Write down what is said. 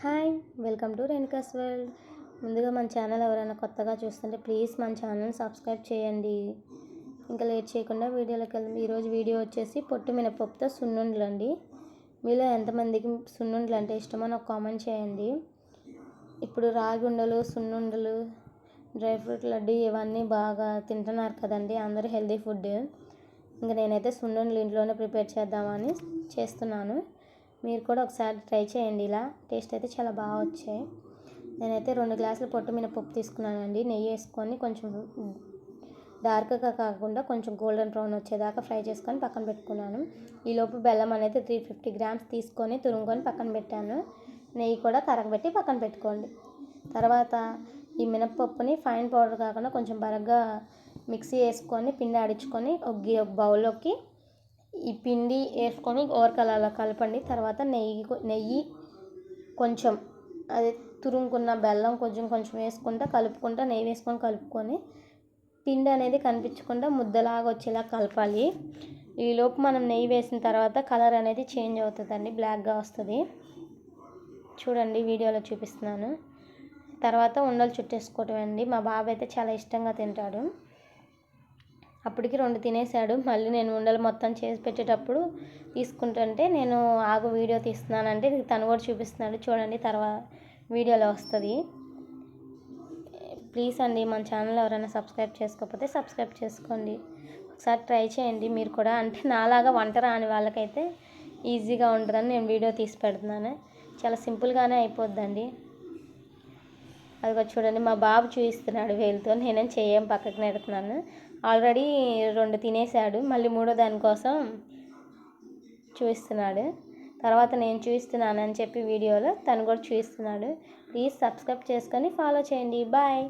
Hi welcome to Renuka's world. ముందుగా మన channel ఎవరైనా కొత్తగా చూస్తుంటే ప్లీజ్ మన ఛానల్ సబ్స్క్రైబ్ చేయండి. ఇంకా లేట్ చేయకుండా వీడియోలోకి వెళ్దాం. ఈరోజు వీడియో వచ్చేసి పొట్టు మినపప్పుతో సున్నుండలు అండి. మీలో ఎంతమందికి సున్నుండలు అంటే ఇష్టమో నాకు కామెంట్ చేయండి. ఇప్పుడు రాగి ఉండలు, సున్నుండలు, డ్రై ఫ్రూట్ లడ్డు ఇవన్నీ బాగా తింటున్నారు కదండి, అందరూ హెల్దీ ఫుడ్. ఇంకా నేనైతే సున్నుండలు ఇంట్లోనే ప్రిపేర్ చేద్దామని చేస్తున్నాను. మీరు కూడా ఒకసారి ట్రై చేయండి. ఇలా టేస్ట్ అయితే చాలా బాగా వచ్చాయి. నేనైతే 2 గ్లాసుల పొట్టు మినపప్పు తీసుకున్నానండి. నెయ్యి వేసుకొని కొంచెం డార్క్గా కాకుండా కొంచెం గోల్డెన్ బ్రౌన్ వచ్చేదాకా ఫ్రై చేసుకొని పక్కన పెట్టుకున్నాను. ఈలోపు బెల్లం అనేది 350 గ్రామ్స్ తీసుకొని తురుముకొని పక్కన పెట్టాను. నెయ్యి కూడా కరగబెట్టి పక్కన పెట్టుకోండి. తర్వాత ఈ మినపప్పుని ఫైన్ పౌడర్ కాకుండా కొంచెం బరగ్గా మిక్సీ వేసుకొని పిండి ఆడించుకొని ఒక బౌల్లోకి ఈ పిండి వేసుకొని ఓరకలా కలపండి. తర్వాత నెయ్యి కొంచెం అది తురుముకున్న బెల్లం కొంచెం వేసుకుంటా కలుపుకుంటా నెయ్యి వేసుకొని కలుపుకొని పిండి అనేది కనిపించకుండా ముద్దలాగా వచ్చేలా కలపాలి. ఈలోపు మనం నెయ్యి వేసిన తర్వాత కలర్ అనేది చేంజ్ అవుతుందండి, బ్లాక్గా వస్తుంది. చూడండి వీడియోలో చూపిస్తున్నాను. తర్వాత ఉండలు చుట్టేసుకోవటం అండి. మా బాబు అయితే చాలా ఇష్టంగా తింటాడు. అప్పటికి 2 తినేసాడు. మళ్ళీ నేను ఉండలు మొత్తం చేసి పెట్టేటప్పుడు తీసుకుంటుంటే నేను ఆగు వీడియో తీస్తున్నానంటే తను కూడా చూపిస్తున్నాడు. చూడండి తర్వాత వీడియోలో వస్తుంది. ప్లీజ్ అండి మన ఛానల్ ఎవరైనా సబ్స్క్రైబ్ చేసుకోకపోతే సబ్స్క్రైబ్ చేసుకోండి. ఒకసారి ట్రై చేయండి మీరు కూడా. అంటే నాలాగా వంట రాని వాళ్ళకైతే ఈజీగా ఉంటుందని నేను వీడియో తీసి పెడుతున్నాను. చాలా సింపుల్గానే అయిపోద్దండి. అదిగో చూడండి మా బాబు చూపిస్తున్నాడు వేలుతో, నేనేం చేయం పక్కకు నెడుతున్నాను. ఆల్రెడీ 2 తినేసాడు, మళ్ళీ 3వ దానికోసం చూపిస్తున్నాడు. తర్వాత నేను చూపిస్తున్నానని చెప్పి వీడియోలో తను కూడా చూపిస్తున్నాడు. ప్లీజ్ సబ్స్క్రైబ్ చేసుకొని ఫాలో చేయండి. బాయ్.